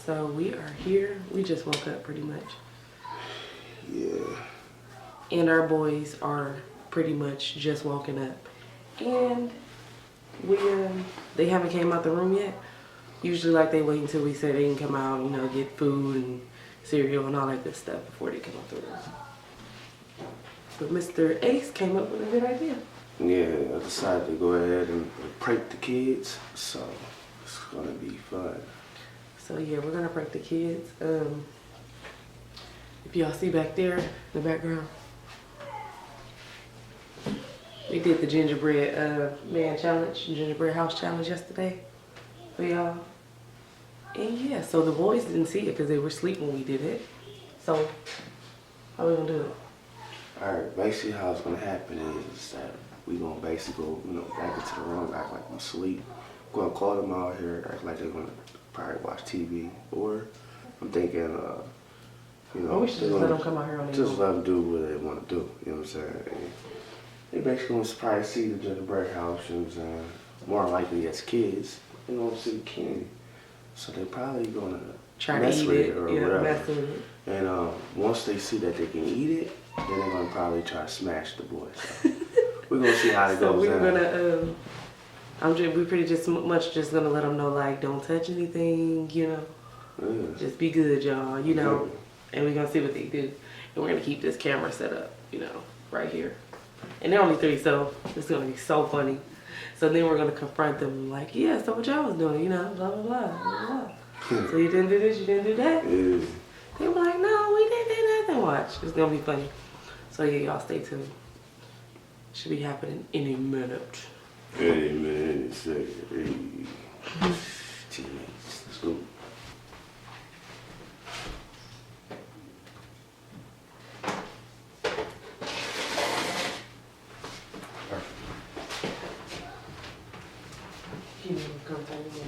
So we are here. We just woke up pretty much. Yeah. And our boys are pretty much just walking up. And they haven't came out the room yet. Usually like they wait until we say they can come out, you know, get food and cereal and all that good stuff before they come out the room. But Mr. Ace came up with a good idea. Yeah, I decided to go ahead and prank the kids, so it's gonna be fun. So yeah, we're gonna prank the kids. If y'all see back there in the background, we did the gingerbread man challenge, gingerbread house challenge yesterday for y'all. And yeah, so the boys didn't see it because they were asleep when we did it. So how we gonna do it? Alright, basically how it's gonna happen is that we gonna basically go, back into the room, act like I'm asleep. We're gonna call them out here, act like they're gonna probably watch TV, or I'm thinking, Well, we should just let them come out here on their own. Just let them do what they want to do, you know what I'm saying? And they basically gonna probably see the gingerbread house, you know what I'm saying? More likely as kids, they gonna see the candy. So they probably gonna try to mess eat with it or yeah, whatever. Mess with it. And once they see that they can eat it, then they're gonna probably try to smash the boys. So we're gonna see how it So goes we're down. gonna, we pretty much just gonna let them know, like, don't touch anything, you know. Yeah. Just be good, y'all, you know. And we're gonna see what they do. And we're gonna keep this camera set up, you know, right here. And they're only 3, so it's gonna be so funny. So then we're gonna confront them like, yeah, so what y'all was doing, you know, blah, blah, blah, blah, blah. So you didn't do this, you didn't do that? Yeah. They were like, no, we didn't do nothing. Watch, it's gonna be funny. So yeah, y'all stay tuned. Should be happening any minute. Hey man, say, hey. Teammates, let's go. You know, come tell me when.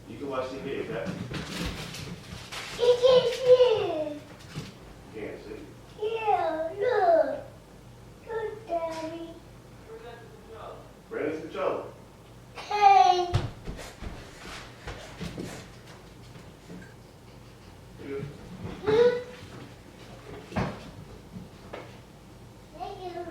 You can watch TV, okay? You can't see. Can't see. Yeah, look. Look, Daddy. Bring us control. Hey. Good. Thank you.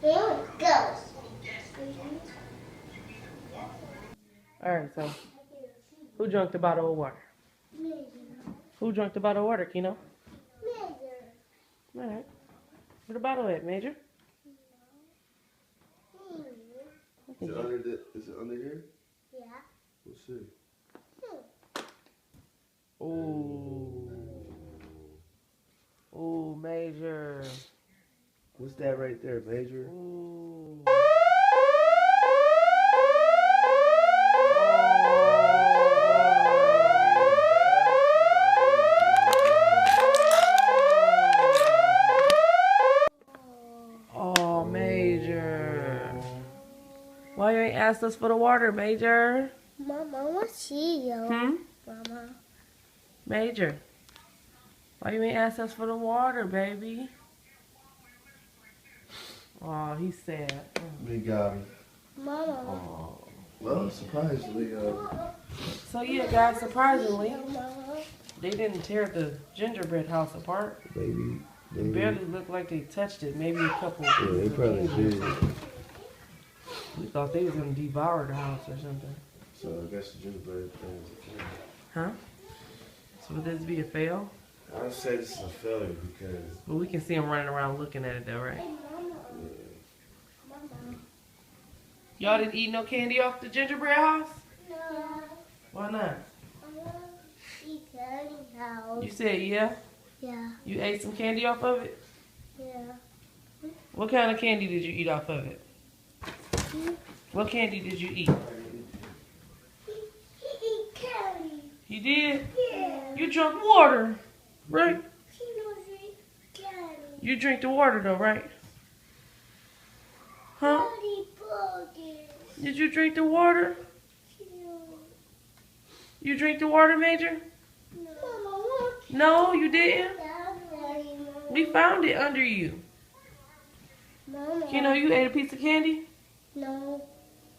Here it goes. Alright, so who drank the bottle of water? Who drank the bottle of water, Kino? Alright. Where the bottle at, Major? Is it under here? Yeah. Let's see. Ooh. Ooh, Major. What's that right there, Major? Ooh. Oh, Major. Why you ain't asked us for the water, Major? Mama, what's see you? Mama. Major. Why you ain't asked us for the water, baby? Oh, he's sad. We got him. Mama. Oh. Well, surprisingly, So yeah, guys, surprisingly, Mama. they didn't tear the gingerbread house apart. baby. It barely looked like they touched it. Maybe a couple. Yeah, they probably did. We thought they was gonna devour the house or something. So I guess the gingerbread thing is a failure. Huh? So would this be a fail? I would say this is a failure because But we can see them running around looking at it though, right? Y'all didn't eat no candy off the gingerbread house? No. Why not? I want to see Daddy's house. You said yeah? Yeah. You ate some candy off of it? Yeah. What kind of candy did you eat off of it? What candy did you eat? He eat candy. You did? Yeah. You drank water, right? He knows eat candy. You drink the water though, right? Huh? Daddy burgers. Did you drink the water? You drink the water, Major? Mama, look. No, you didn't. Daddy, We found it under you. Mama. You know, you ate a piece of candy? No.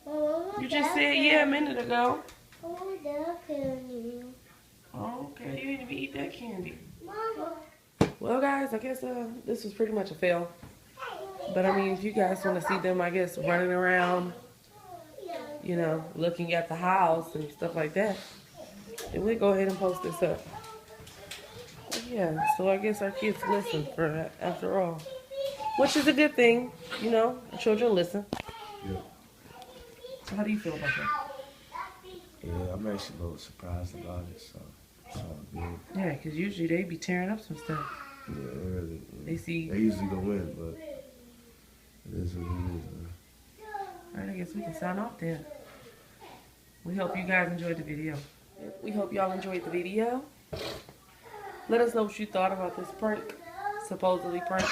Mama, You just said yeah a minute ago. I want that candy. Oh, okay, you didn't even eat that candy. Mama. Well, guys, I guess this was pretty much a fail. But I mean, if you guys want to see them, I guess, running around, you know, looking at the house and stuff like that, then we'll go ahead and post this up. But yeah, so I guess our kids listen for after all. Which is a good thing, you know, children listen. Yeah. So how do you feel about that? Yeah, I'm actually a little surprised about it, so it's all good. Yeah, because usually they be tearing up some stuff. Yeah, they really. They see. They usually go in, but it is what it is, man. Alright, I guess we can sign off then. We hope you guys enjoyed the video. We hope y'all enjoyed the video. Let us know what you thought about this prank. Supposedly prank.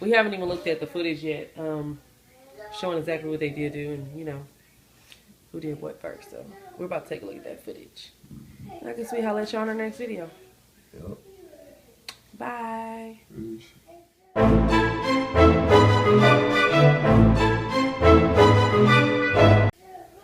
We haven't even looked at the footage yet. Showing exactly what they did do and, you know, who did what first. So we're about to take a look at that footage. And I guess we'll holler at y'all in our next video. Yep. Bye. Peace.